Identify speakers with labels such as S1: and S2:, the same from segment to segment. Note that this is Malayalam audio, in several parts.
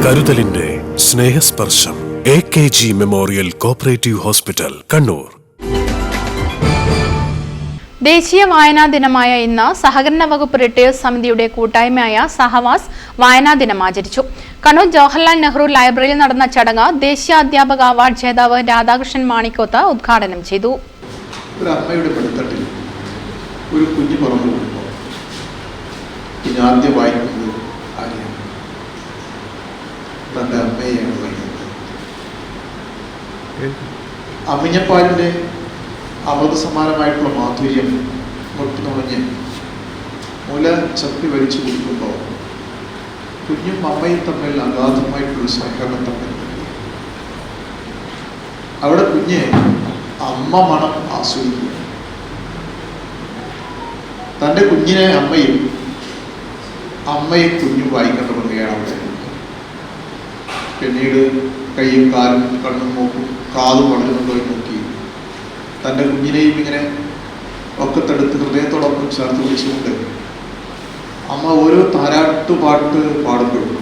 S1: കരുതലിന്റെ സ്നേഹസ്പർശം AKG memorial cooperative hospital, Kannur.
S2: ദേശീയ വായനാ ദിനമായ ഇന്ന് സഹകരണ വകുപ്പ് റിട്ടയേഴ്സ് സമിതിയുടെ കൂട്ടായ്മയായ സഹവാസ് വായനാ ദിനം ആചരിച്ചു. കണ്ണൂർ ജവഹർലാൽ നെഹ്റു ലൈബ്രറിയിൽ നടന്ന ചടങ്ങ് ദേശീയ അധ്യാപക അവാർഡ് ജേതാവ് രാധാകൃഷ്ണൻ മാണിക്കോത്ത് ഉദ്ഘാടനം ചെയ്തു.
S3: ഒരു അമ്മയുടെ പടിത്തട്ടിൽ ഒരു കുഞ്ഞു പറഞ്ഞു കൊടുക്കുമ്പോൾ പിന്നെ ആദ്യം വായിക്കുന്നത് ആരെയാണ്? തൻ്റെ അമ്മയെയാണ് വായിക്കുന്നത്. അമ്മിഞ്ഞപ്പാലിൻ്റെ അമൃത സമാനമായിട്ടുള്ള മാധുര്യം മുട്ടുനുണഞ്ഞ് മുല ചപ്പി വലിച്ചു കൊടുക്കുമ്പോൾ കുഞ്ഞും അമ്മയും തമ്മിൽ അഗാധമായിട്ടുള്ള സ്നേഹബന്ധം വരുന്നുണ്ട്. അവിടെ കുഞ്ഞ് അമ്മ മണം ആസ്വദിക്കുക. തൻ്റെ കുഞ്ഞിനെ അമ്മയും അമ്മയും കുഞ്ഞും വായിക്കേണ്ട പറയുകയാണ് അവിടെ. പിന്നീട് കൈയും കാലും കണ്ണും മൂക്കും കാതും വളരുന്നുണ്ടോ എന്ന് നോക്കി തൻ്റെ കുഞ്ഞിനെയും ഇങ്ങനെ ഒക്കത്തെടുത്ത് ഹൃദയത്തോടൊപ്പം ചേർത്ത് പിടിച്ചുകൊണ്ട് അമ്മ ഓരോ താരാട്ടുപാട്ട് പാടുമ്പോഴും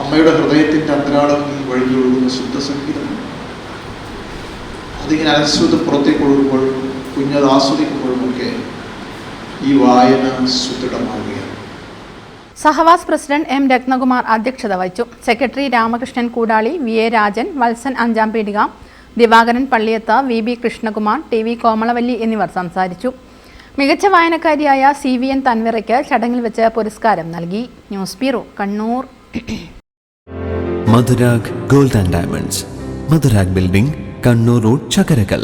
S3: അമ്മയുടെ ഹൃദയത്തിൻ്റെ അന്തരാളങ്ങളിൽ വഴിഞ്ഞൊഴുകുന്ന ശുദ്ധസംഗീതമാണ്. അതിങ്ങനെ അനുസൃത പുറത്തേക്ക് ഒഴുകുമ്പോൾ കുഞ്ഞത് ആസ്വദിക്കുമ്പോഴുമൊക്കെ ഈ വായന സുദൃഢമാവുകയാണ്.
S2: സഹവാസ് പ്രസിഡന്റ് M. രത്നകുമാർ അധ്യക്ഷത വഹിച്ചു. സെക്രട്ടറി രാമകൃഷ്ണൻ കൂടാളി, VA രാജൻ, വത്സൻ അഞ്ചാം പീടിക, ദിവാകരൻ പള്ളിയത്ത്, VB കൃഷ്ണകുമാർ, TV കോമളവല്ലി എന്നിവർ സംസാരിച്ചു. മികച്ച വായനക്കാരിയായ CVN തൻവിറയ്ക്ക് ചടങ്ങിൽ വെച്ച് പുരസ്കാരം നൽകി. News bureau, Kannur.
S4: Madhurag gold and diamonds, Madhurag building, Kannur road, Chakkarakal.